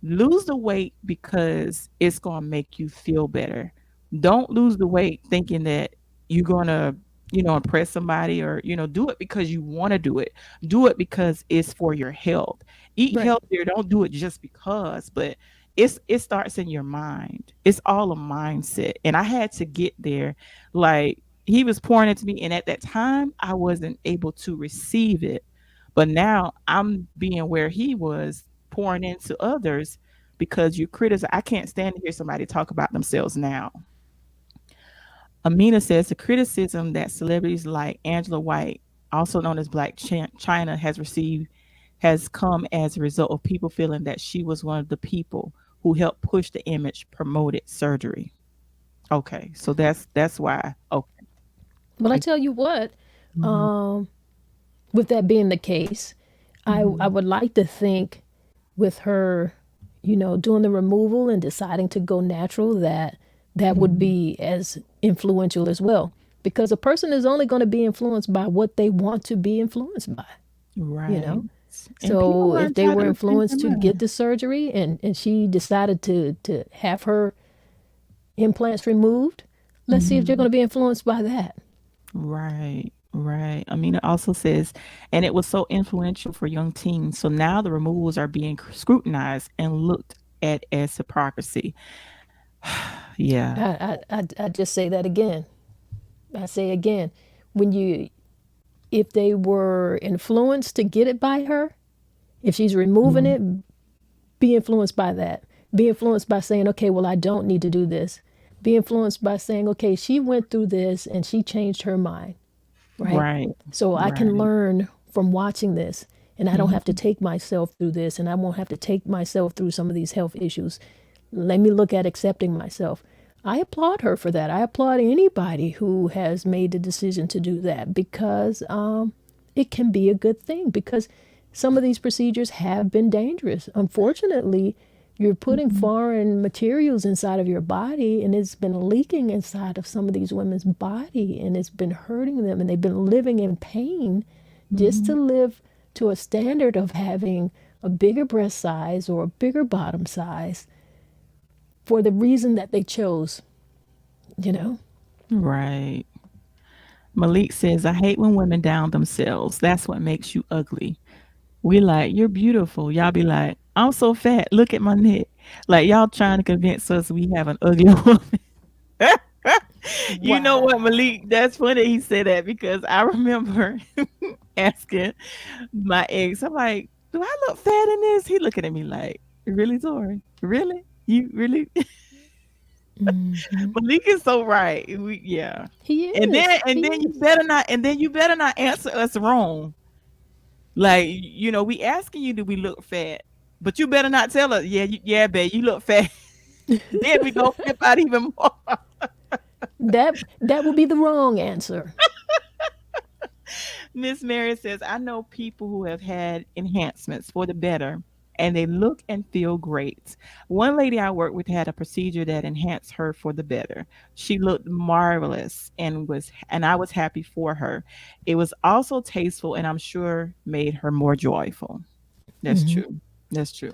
Lose the weight because it's going to make you feel better. Don't lose the weight thinking that you're going to, impress somebody, or, do it because you want to do it. Do it because it's for your health. Eat Right. healthier. Don't do it just because, but it starts in your mind. It's all a mindset. And I had to get there. Like, he was pouring into me, and at that time I wasn't able to receive it. But now I'm being where he was, pouring into others, because you criticize. I can't stand to hear somebody talk about themselves now. Amina says the criticism that celebrities like Angela White, also known as Black China, has received has come as a result of people feeling that she was one of the people who helped push the image, promoted surgery. Okay, so that's why. Okay. But I I, tell you what, mhm, um, with that being the case, I mhm, would like to think with her, doing the removal and deciding to go natural, that that would mhm. be as influential as well. Because a person is only going to be influenced by what they want to be influenced by, you Right. know? And people So if learn they how were to change their influenced to get mind. the surgery, and she decided to have her implants removed, let's see if they're going Mhm. to be influenced by that. Right, right. Amina also says, and it was so influential for young teens. So now the removals are being scrutinized and looked at as hypocrisy. Yeah. I just say that again. I say again, when you if they were influenced to get it by her, if she's removing Mhm. it, be influenced by that. Be influenced by saying, okay, well, I don't need to do this. Be influenced by saying, okay, she went through this and she changed her mind, right? Right, So I can right. learn from watching this, and I don't have to Mhm. take myself through this, and I won't have to take myself through some of these health issues. Let me look at accepting myself. I applaud her for that. I applaud anybody who has made the decision to do that, because it can be a good thing, because some of these procedures have been dangerous. Unfortunately, you're putting Mhm. foreign materials inside of your body, and it's been leaking inside of some of these women's body, and it's been hurting them, and they've been living in pain just to Mhm. live to a standard of having a bigger breast size or a bigger bottom size for the reason that they chose, you know? Right. Malik says, I hate when women down themselves. That's what makes you ugly. We like, you're beautiful. Y'all be like, I'm so fat. Look at my neck. Like, y'all trying to convince us we have an ugly woman. You know what, Wow. Malik? That's funny he said that, because I remember asking my ex, I'm like, do I look fat in this? He looking at me like, really, Tori? Really? You really? Malik is so right. Yeah. He And then is. and He then you is. better not and then you better not answer us wrong. Like, we asking you, do we look fat? But you better not tell us, yeah, yeah, babe, you look fat. Then we go flip out even more. That would be the wrong answer. Miss Mary says, I know people who have had enhancements for the better, and they look and feel great. One lady I worked with had a procedure that enhanced her for the better. She looked marvelous, and I was happy for her. It was also tasteful, and I'm sure made her more joyful. That's true. That's true.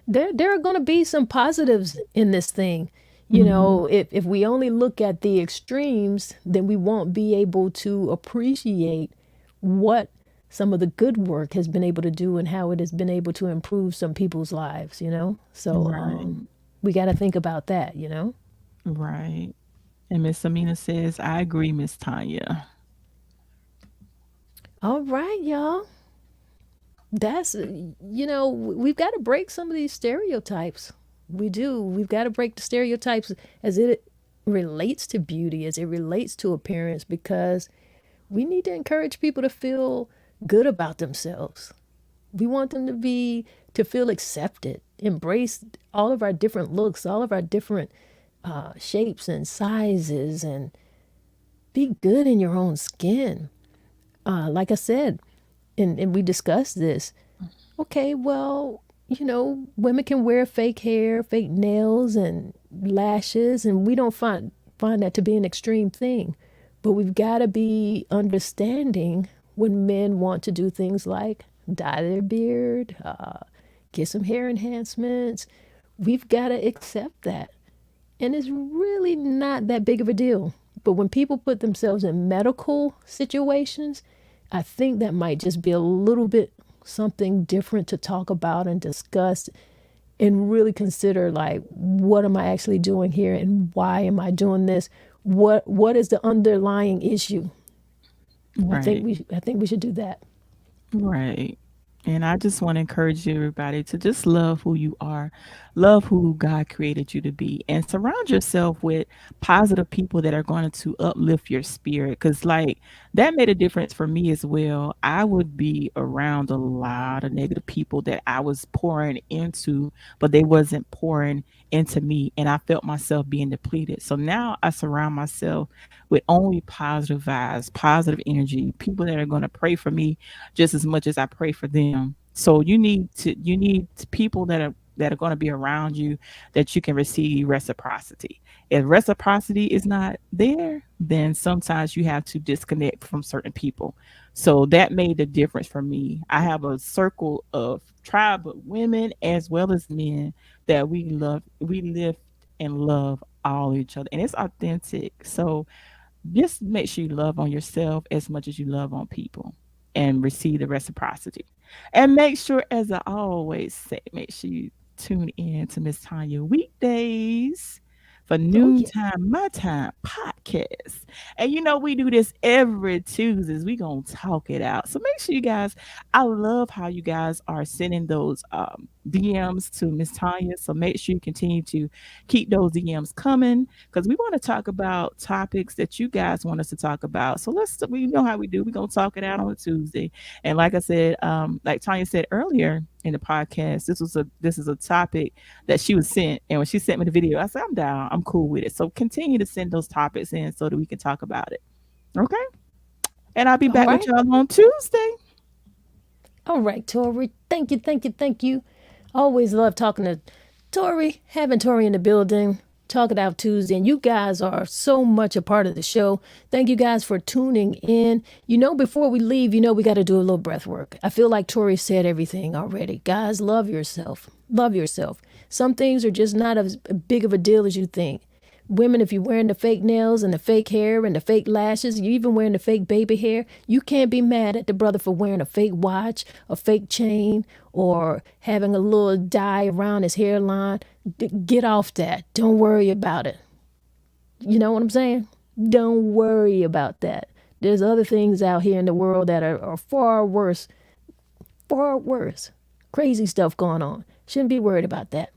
There are going to be some positives in this thing. Mhm. If we only look at the extremes, then we won't be able to appreciate what some of the good work has been able to do and how it has been able to improve some people's lives. So Right. we got to think about that. Right. And Miss Amina says, I agree, Miss Tanya. All right, y'all. That's, we've got to break some of these stereotypes. We do. We've got to break the stereotypes as it relates to beauty, as it relates to appearance, because we need to encourage people to feel good about themselves. We want them to feel accepted, embrace all of our different looks, all of our different shapes and sizes, and be good in your own skin. Like I said, and we discussed this. Okay, well, women can wear fake hair, fake nails, and lashes, and we don't find that to be an extreme thing. But we've got to be understanding when men want to do things like dye their beard, get some hair enhancements. We've got to accept that. And it's really not that big of a deal. But when people put themselves in medical situations, I think that might just be a little bit something different to talk about and discuss and really consider, like, what am I actually doing here and why am I doing this? What is the underlying issue? Right. I think we should do that. Right. And I just want to encourage everybody to just love who you are, love who God created you to be, and surround yourself with positive people that are going to uplift your spirit. Because, like, that made a difference for me as well. I would be around a lot of negative people that I was pouring into, but they wasn't pouring into me. And I felt myself being depleted. So now I surround myself with only positive vibes, positive energy, people that are going to pray for me just as much as I pray for them. So you need people that are going to be around you that you can receive reciprocity. If reciprocity is not there, then sometimes you have to disconnect from certain people. So that made the difference for me. I have a circle of tribe of women as well as men that we live and love all each other, and it's authentic. So just make sure you love on yourself as much as you love on people and receive the reciprocity. And make sure, as I always say, make sure you tune in to Miss Tanya weekdays for Oh yeah. Noontime My Time podcast. And we do this every Tuesdays. We gonna talk it out. So make sure you guys, I love how you guys are sending those DMs to Miss Tanya. So make sure you continue to keep those DMs coming because we want to talk about topics that you guys want us to talk about. So we know how we do. We're gonna talk it out on a Tuesday. And like I said, like Tanya said earlier in the podcast, this is a topic that she was sent. And when she sent me the video, I said, I'm down. I'm cool with it. So continue to send those topics in so that we can talk about it. Okay. And I'll be All back with right. y'all on Tuesday. All right, Tori. Thank you, thank you, thank you. Always love talking to Tori, having Tori in the building, Talk It Out Tuesday. And you guys are so much a part of the show. Thank you guys for tuning in. Before we leave, we got to do a little breath work. I feel like Tori said everything already. Guys, love yourself. Love yourself. Some things are just not as big of a deal as you think. Women, if you're wearing the fake nails and the fake hair and the fake lashes, you even wearing the fake baby hair, you can't be mad at the brother for wearing a fake watch, a fake chain, or having a little dye around his hairline. Get off that. Don't worry about it. You know what I'm saying? Don't worry about that. There's other things out here in the world that are far worse. Far worse. Crazy stuff going on. Shouldn't be worried about that.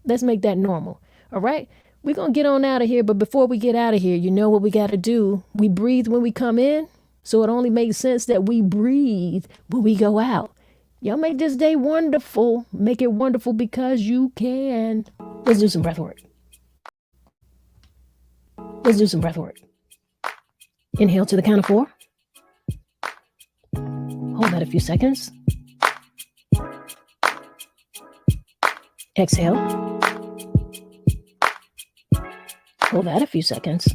Let's make that normal. All right? We're going to get on out of here. But before we get out of here, you know what we got to do? We breathe when we come in. So it only makes sense that we breathe when we go out. Y'all make this day wonderful. Make it wonderful because you can. Let's do some breath work. Let's do some breath work. Inhale to the count of 4. Hold that a few seconds. Exhale. Hold that a few seconds.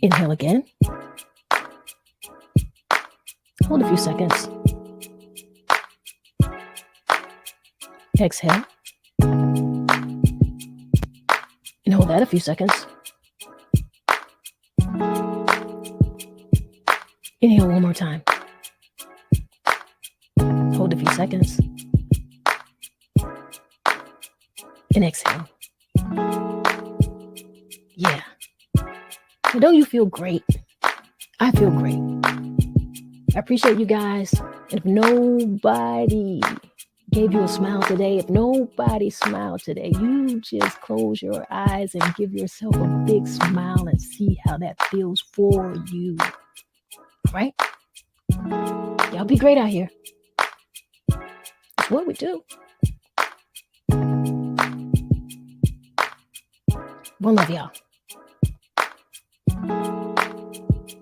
Inhale again. Hold a few seconds. Exhale. And hold that a few seconds. Inhale one more time. Hold a few seconds. And exhale. Yeah. Now, don't you feel great? I feel great. I appreciate you guys. And if nobody gave you a smile today, if nobody smiled today, you just close your eyes and give yourself a big smile and see how that feels for you. Right? Y'all be great out here. It's what we do. One love, y'all.